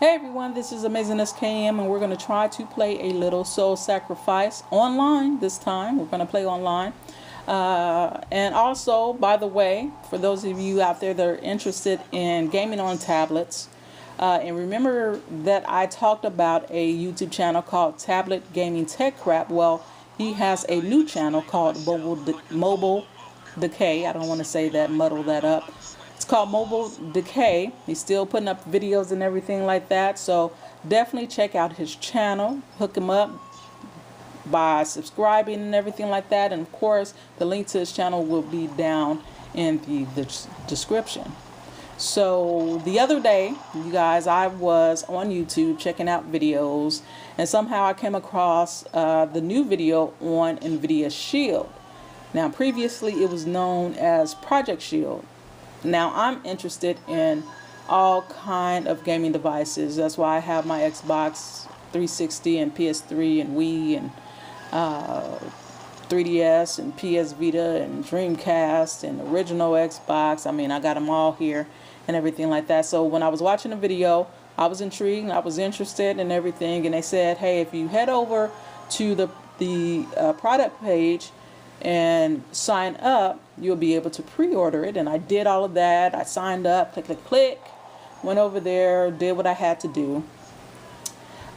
Hey everyone, this is Amazing SKM, and we're going to try to play a little Soul Sacrifice online this time. We're going to play online. And also, by the way, for those of you out there that are interested in gaming on tablets, and remember that I talked about a YouTube channel called TabletGamingTechCrap. Well, he has a new channel called Mobile Decay. I don't want to say that, muddle that up. It's called Mobile Decay. He's still putting up videos and everything like that. So definitely check out his channel. Hook him up by subscribing and everything like that. And of course, the link to his channel will be down in the description. So the other day, you guys, I was on YouTube checking out videos, and somehow I came across the new video on NVidia Shield. Now previously it was known as Project Shield. Now I'm interested in all kind of gaming devices. That's why I have my Xbox 360 and PS3 and Wii and 3DS and PS Vita and Dreamcast and original Xbox. I mean, I got them all here and everything like that. So when I was watching the video, I was intrigued, I was interested in everything, and they said, hey, if you head over to the product page and sign up, you'll be able to pre-order it. And I did all of that. I signed up, click, went over there, did what I had to do,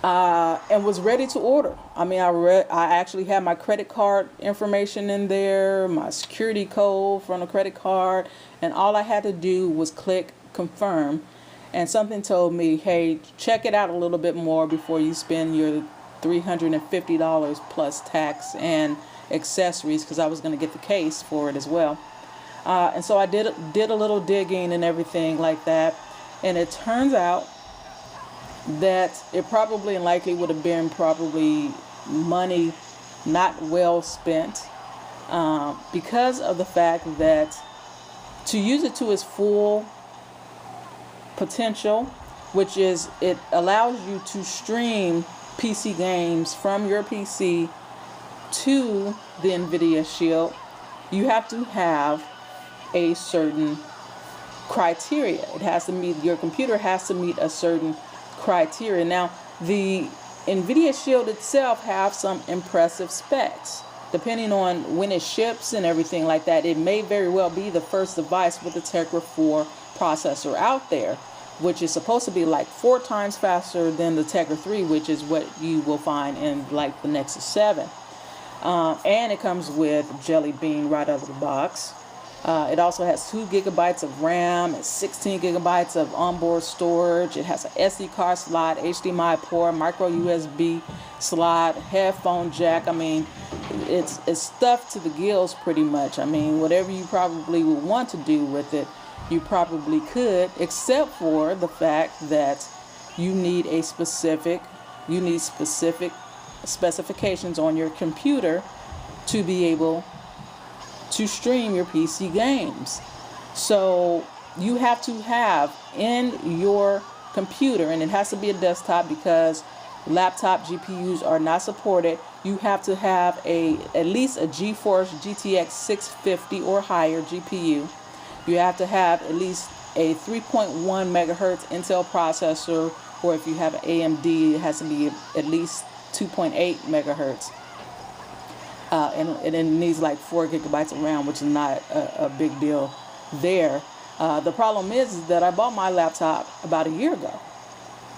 and was ready to order. I mean, I actually had my credit card information in there, my security code from the credit card, and all I had to do was click confirm, and something told me, hey, check it out a little bit more before you spend your $350 plus tax and accessories, because I was going to get the case for it as well. And so I did a little digging and everything like that, and it turns out that it probably and likely would have been probably money not well spent, because of the fact that to use it to its full potential, which is it allows you to stream PC games from your PC to the NVIDIA Shield, you have to have a certain criteria. It has to meet, your computer has to meet a certain criteria. Now, the NVIDIA Shield itself have some impressive specs. Depending on when it ships and everything like that, it may very well be the first device with the Tegra 4 processor out there, which is supposed to be like 4 times faster than the Tegra 3, which is what you will find in like the Nexus 7. And it comes with Jelly Bean right out of the box. It also has 2 gigabytes of RAM and 16 gigabytes of onboard storage. It has an SD card slot, HDMI port, micro USB slot, headphone jack. I mean, it's stuffed to the gills pretty much. I mean, whatever you probably would want to do with it, you probably could, except for the fact that you need specific specifications on your computer to be able to stream your PC games. So you have to have in your computer, and it has to be a desktop because laptop GPUs are not supported. You have to have at least a GeForce GTX 650 or higher GPU. You have to have at least a 3.1 megahertz Intel processor, or if you have an AMD, it has to be at least 2.8 megahertz. And it needs like 4 gigabytes of RAM, which is not a big deal there. The problem is that I bought my laptop about a year ago,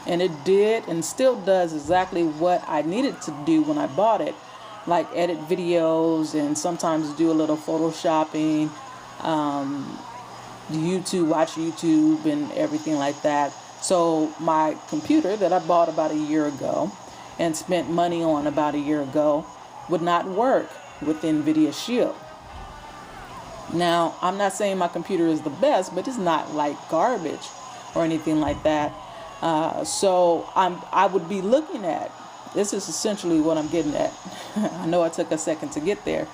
and it did and still does exactly what I needed to do when I bought it, like edit videos and sometimes do a little photoshopping, watch YouTube and everything like that. So my computer that I bought about a year ago and spent money on about a year ago would not work with NVIDIA Shield. Now, I'm not saying my computer is the best, but it's not like garbage or anything like that. So I would be looking at, this is essentially what I'm getting at. I know it took a second to get there,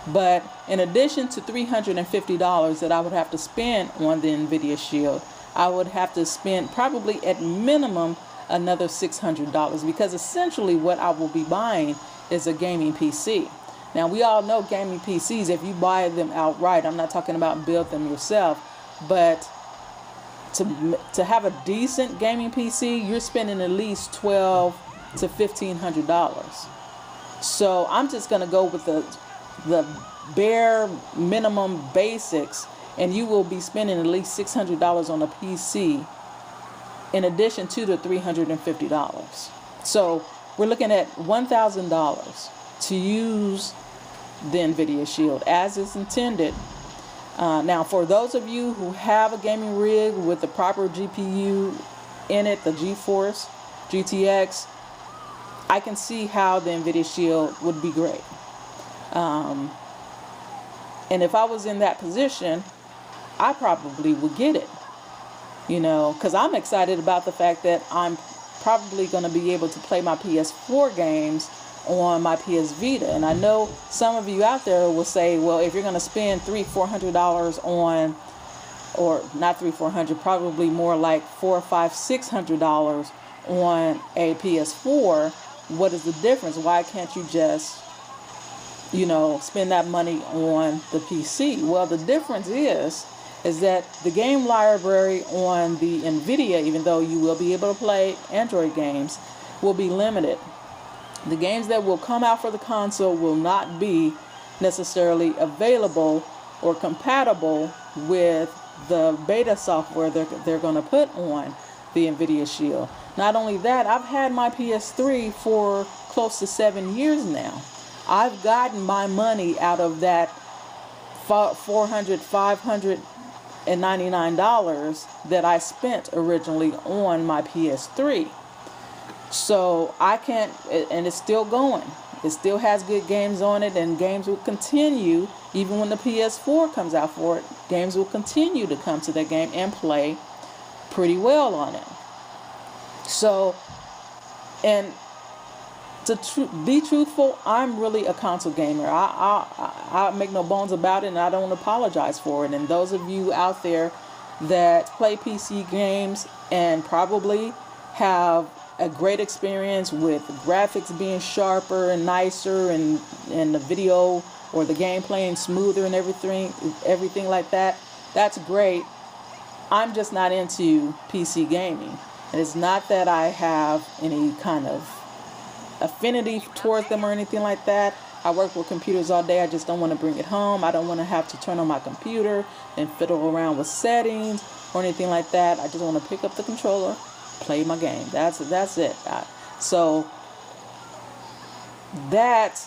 but in addition to $350 that I would have to spend on the NVIDIA Shield, I would have to spend probably at minimum another $600, because essentially what I will be buying is a gaming PC. Now, we all know gaming PCs, if you buy them outright, I'm not talking about build them yourself, but to have a decent gaming PC, you're spending at least $1,200 to $1,500. So I'm just gonna go with the bare minimum basics, and you will be spending at least $600 on a PC in addition to the $350. So we're looking at $1,000 to use the NVIDIA Shield as it's intended. Now, for those of you who have a gaming rig with the proper GPU in it, the GeForce GTX, I can see how the NVIDIA Shield would be great. And if I was in that position, I probably would get it, you know, because I'm excited about the fact that I'm probably going to be able to play my PS4 games on my PS Vita. And I know some of you out there will say, well, if you're going to spend $300-400 on, or not $300-400, probably more like $400, $500, $600 on a PS4, what is the difference? Why can't you just, you know, spend that money on the PC? Well, the difference is that the game library on the NVIDIA, even though you will be able to play Android games, will be limited. The games that will come out for the console will not be necessarily available or compatible with the beta software they're going to put on the NVIDIA Shield. Not only that, I've had my PS3 for close to 7 years now. I've gotten my money out of that $599 that I spent originally on my PS3. So I can't, and it's still going. It still has good games on it, and games will continue, even when the PS4 comes out for it, games will continue to come to that game and play pretty well on it. So, and to be truthful, I'm really a console gamer. I make no bones about it, and I don't apologize for it. And those of you out there that play PC games and probably have a great experience with graphics being sharper and nicer, and the video or the game playing smoother and everything like that, that's great. I'm just not into PC gaming. And it's not that I have any kind of affinity towards them or anything like that. I work with computers all day. I just don't want to bring it home. I don't want to have to turn on my computer and fiddle around with settings or anything like that. I just want to pick up the controller, play my game. That's it. So that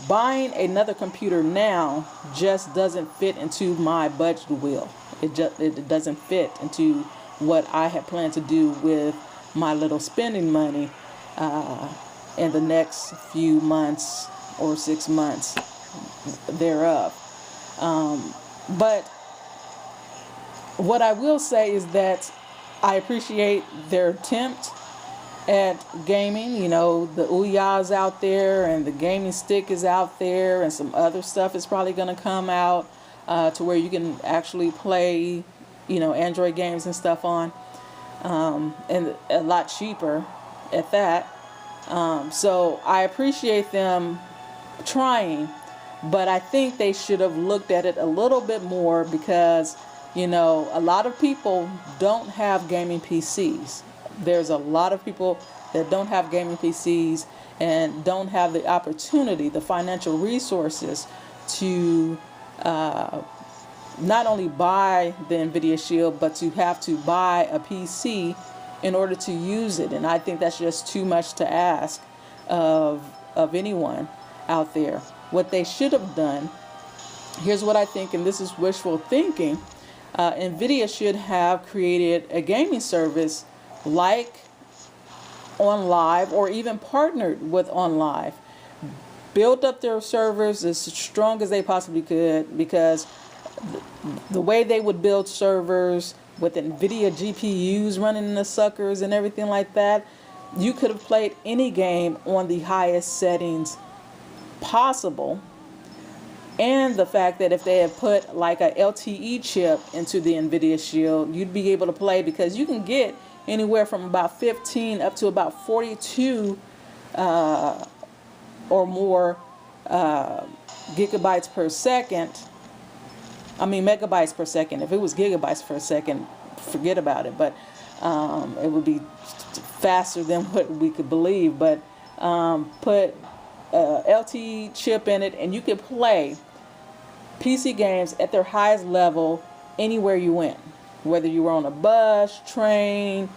buying another computer now just doesn't fit into my budget wheel. It doesn't fit into what I had planned to do with my little spending money in the next few months or 6 months thereof. But what I will say is that I appreciate their attempt at gaming. You know, the Ouya's out there, and the gaming stick is out there, and some other stuff is probably going to come out to where you can actually play, you know, Android games and stuff on, and a lot cheaper at that. So I appreciate them trying, but I think they should have looked at it a little bit more, because, you know, a lot of people don't have gaming PCs. There's a lot of people that don't have gaming PCs and don't have the opportunity, the financial resources to not only buy the NVIDIA Shield, but to have to buy a PC in order to use it. And I think that's just too much to ask of anyone out there. What they should have done, here's what I think, and this is wishful thinking, NVIDIA should have created a gaming service like OnLive, or even partnered with OnLive. Built up their servers as strong as they possibly could, because the way they would build servers with NVIDIA GPUs running in the suckers and everything like that, you could have played any game on the highest settings possible. And the fact that if they had put like a LTE chip into the NVIDIA Shield, you'd be able to play, because you can get anywhere from about 15 up to about 42 or more gigabytes per second. I mean megabytes per second. If it was gigabytes per second, forget about it. But it would be faster than what we could believe. But put LTE chip in it, and you could play PC games at their highest level anywhere you went, whether you were on a bus, train,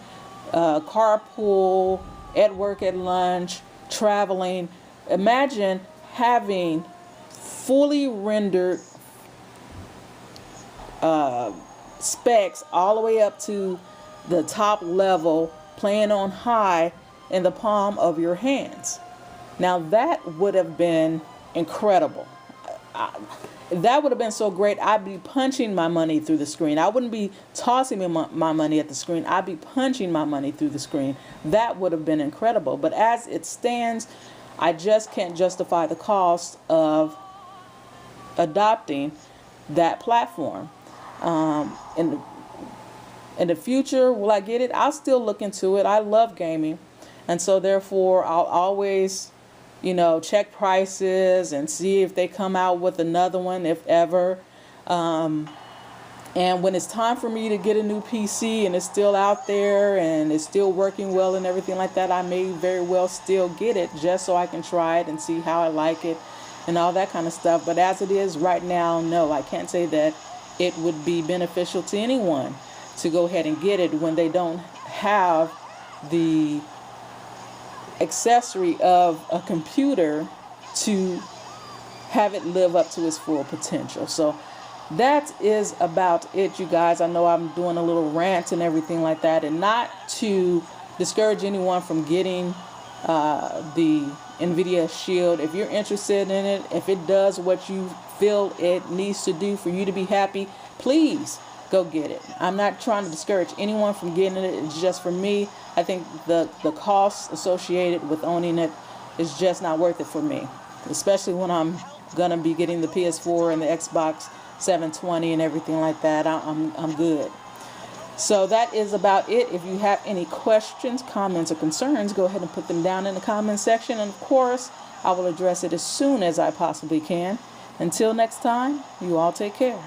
carpool, at work, at lunch, traveling. Imagine having fully rendered specs all the way up to the top level, playing on high in the palm of your hands. Now that would have been incredible. That would have been so great. I'd be punching my money through the screen. I wouldn't be tossing my money at the screen. I'd be punching my money through the screen. That would have been incredible. But as it stands, I just can't justify the cost of adopting that platform. In the future, will I get it? I'll still look into it. I love gaming, and so therefore I'll always, check prices and see if they come out with another one, if ever. And when it's time for me to get a new PC and it's still out there and it's still working well and everything like that, I may very well still get it just so I can try it and see how I like it and all that kind of stuff. But as it is right now, no, I can't say that it would be beneficial to anyone to go ahead and get it when they don't have the accessory of a computer to have it live up to its full potential. So that is about it, you guys. I know I'm doing a little rant and everything like that, and not to discourage anyone from getting the NVidia Shield. If you're interested in it, if it does what you feel it needs to do for you to be happy, please go get it. I'm not trying to discourage anyone from getting it. It's just for me, I think the costs associated with owning it is just not worth it for me, especially when I'm gonna be getting the PS4 and the Xbox 720 and everything like that. I'm good. So that is about it. If you have any questions, comments, or concerns, go ahead and put them down in the comment section, and of course I will address it as soon as I possibly can. Until next time, you all take care.